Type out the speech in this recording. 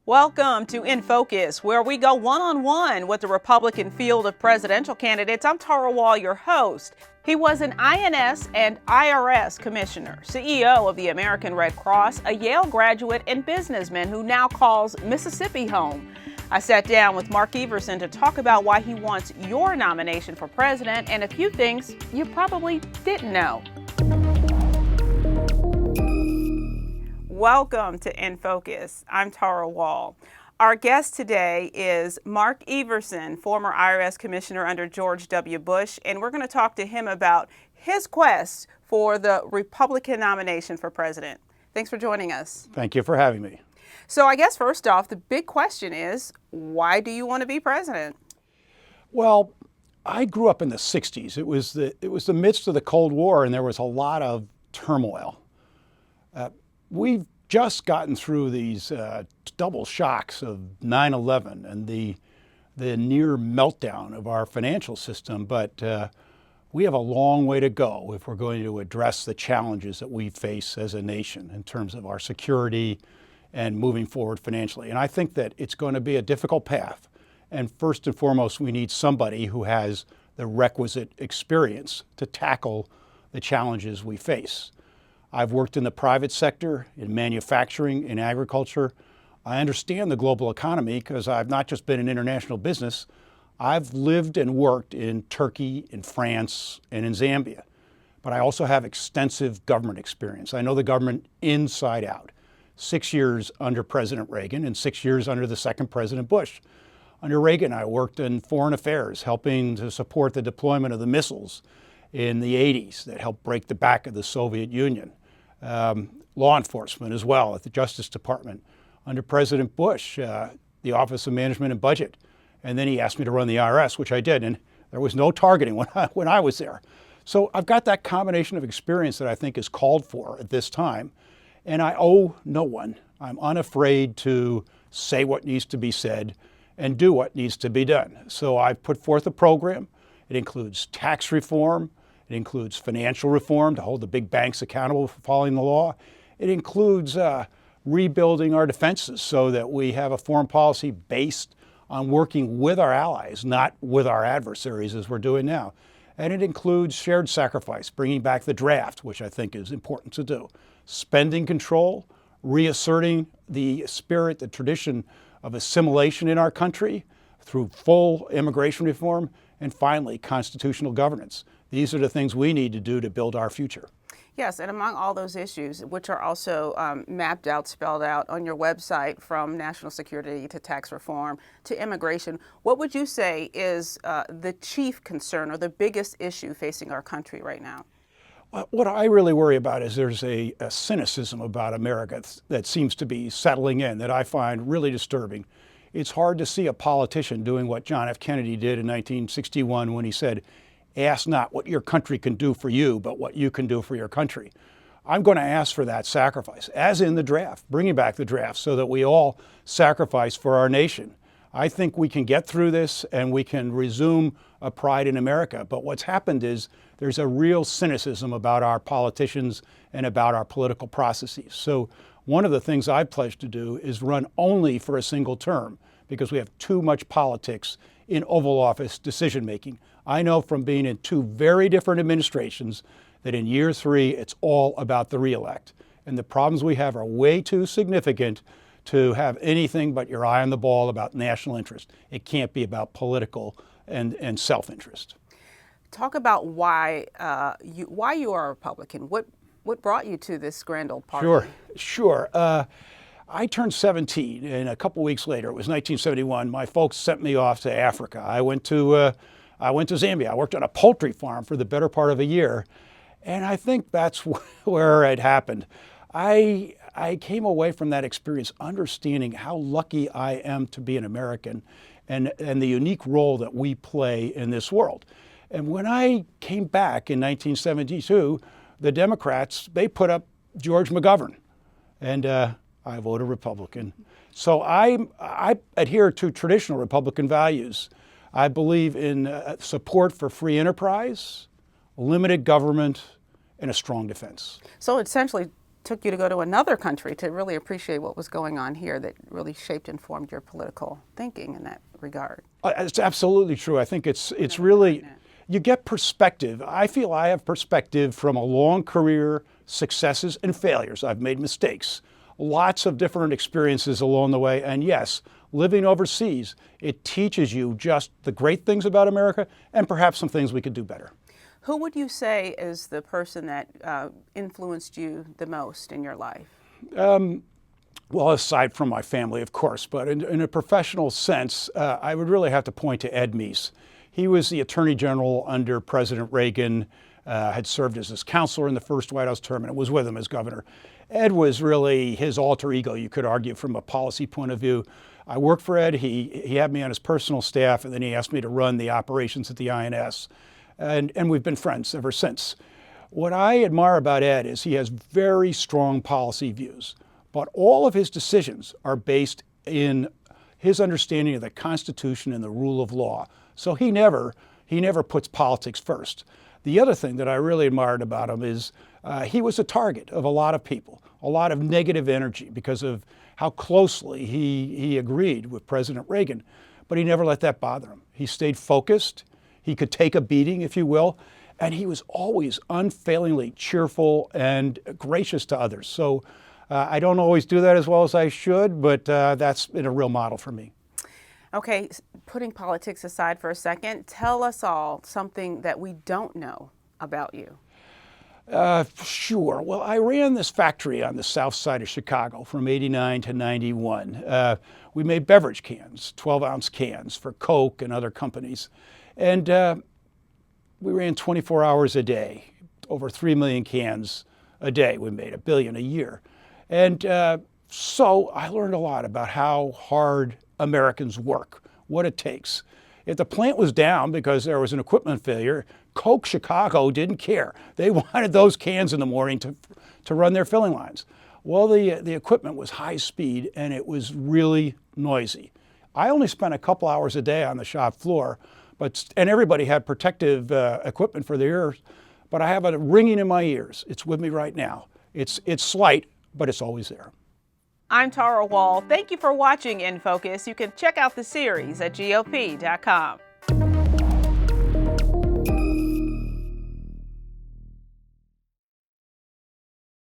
Welcome to In Focus, where we go one-on-one with the Republican field of presidential candidates. I'm Tara Wall, your host. He was an INS and IRS commissioner, CEO of the American Red Cross, a Yale graduate, and businessman who now calls Mississippi home. I sat down with Mark Everson to talk about why he wants your nomination for president and a few things you probably didn't know. Welcome to In Focus. I'm Tara Wall. Our guest today is Mark Everson, former IRS commissioner under George W. Bush, and we're going to talk to him about his quest for the Republican nomination for president. Thanks for joining us. Thank you for having me. So I guess first off, the big question is, why do you want to be president? Well, I grew up in the 60s. It was the midst of the Cold War, and there was a lot of turmoil. We've just gotten through these double shocks of 9/11 and the near meltdown of our financial system, but we have a long way to go if we're going to address the challenges that we face as a nation in terms of our security and moving forward financially. And I think that it's going to be a difficult path. And first and foremost, we need somebody who has the requisite experience to tackle the challenges we face. I've worked in the private sector, in manufacturing, in agriculture. I understand the global economy because I've not just been in international business. I've lived and worked in Turkey, in France, and in Zambia. But I also have extensive government experience. I know the government inside out. 6 years under President Reagan and 6 years under the second President Bush. Under Reagan, I worked in foreign affairs, helping to support the deployment of the missiles in the 80s that helped break the back of the Soviet Union. Law enforcement as well at the Justice Department. Under President Bush, the Office of Management and Budget. And then he asked me to run the IRS, which I did, and there was no targeting when I was there. So I've got that combination of experience that I think is called for at this time, and I owe no one. I'm unafraid to say what needs to be said and do what needs to be done. So I've put forth a program. It includes tax reform. It includes financial reform to hold the big banks accountable for following the law. It includes rebuilding our defenses so that we have a foreign policy based on working with our allies, not with our adversaries as we're doing now. And it includes shared sacrifice, bringing back the draft, which I think is important to do. Spending control, reasserting the spirit, the tradition of assimilation in our country through full immigration reform, and finally, constitutional governance. These are the things we need to do to build our future. Yes, and among all those issues, which are also mapped out, spelled out on your website, from national security to tax reform to immigration, what would you say is the chief concern or the biggest issue facing our country right now? What I really worry about is there's a cynicism about America that seems to be settling in that I find really disturbing. It's hard to see a politician doing what John F. Kennedy did in 1961 when he said, "Ask not what your country can do for you, but what you can do for your country." I'm going to ask for that sacrifice, as in the draft, bringing back the draft so that we all sacrifice for our nation. I think we can get through this and we can resume a pride in America. But what's happened is there's a real cynicism about our politicians and about our political processes. So one of the things I pledged to do is run only for a single term because we have too much politics in Oval Office decision making. I know from being in two very different administrations that in year 3, it's all about the reelect. And the problems we have are way too significant to have anything but your eye on the ball about national interest. It can't be about political and self-interest. Talk about why you are a Republican. What brought you to this grand old party? Sure. I turned 17, and a couple weeks later, it was 1971, my folks sent me off to Africa. I went to Zambia. I worked on a poultry farm for the better part of a year, and I think that's where it happened. I came away from that experience understanding how lucky I am to be an American and the unique role that we play in this world. And when I came back in 1972, the Democrats, they put up George McGovern, and I voted Republican. So I adhere to traditional Republican values. I believe in support for free enterprise, limited government, and a strong defense. So essentially, took you to go to another country to really appreciate what was going on here that really shaped and formed your political thinking in that regard. It's absolutely true. I think it's really, you get perspective. I feel I have perspective from a long career, successes and failures. I've made mistakes, lots of different experiences along the way. And yes, living overseas, it teaches you just the great things about America and perhaps some things we could do better. Who would you say is the person that influenced you the most in your life? Well, aside from my family, of course, but in a professional sense, I would really have to point to Ed Meese. He was the Attorney General under President Reagan, had served as his counselor in the first White House term, and was with him as governor. Ed was really his alter ego, you could argue, from a policy point of view. I worked for Ed. He had me on his personal staff, and then he asked me to run the operations at the INS. And we've been friends ever since. What I admire about Ed is he has very strong policy views, but all of his decisions are based in his understanding of the Constitution and the rule of law. So he never puts politics first. The other thing that I really admired about him is he was a target of a lot of people, a lot of negative energy because of how closely he agreed with President Reagan, but he never let that bother him. He stayed focused. He could take a beating, if you will, and he was always unfailingly cheerful and gracious to others. So I don't always do that as well as I should, but that's been a real model for me. Okay, putting politics aside for a second, tell us all something that we don't know about you. Sure. Well, I ran this factory on the south side of Chicago from '89 to '91. We made beverage cans, 12-ounce cans for Coke and other companies. And we ran 24 hours a day, over 3 million cans a day. We made 1 billion a year. And so I learned a lot about how hard Americans work, what it takes. If the plant was down because there was an equipment failure, Coke Chicago didn't care. They wanted those cans in the morning to run their filling lines. Well, the equipment was high speed and it was really noisy. I only spent a couple hours a day on the shop floor, and everybody had protective equipment for their ears, but I have a ringing in my ears. It's with me right now. It's slight, but it's always there. I'm Tara Wall. Thank you for watching In Focus. You can check out the series at GOP.com.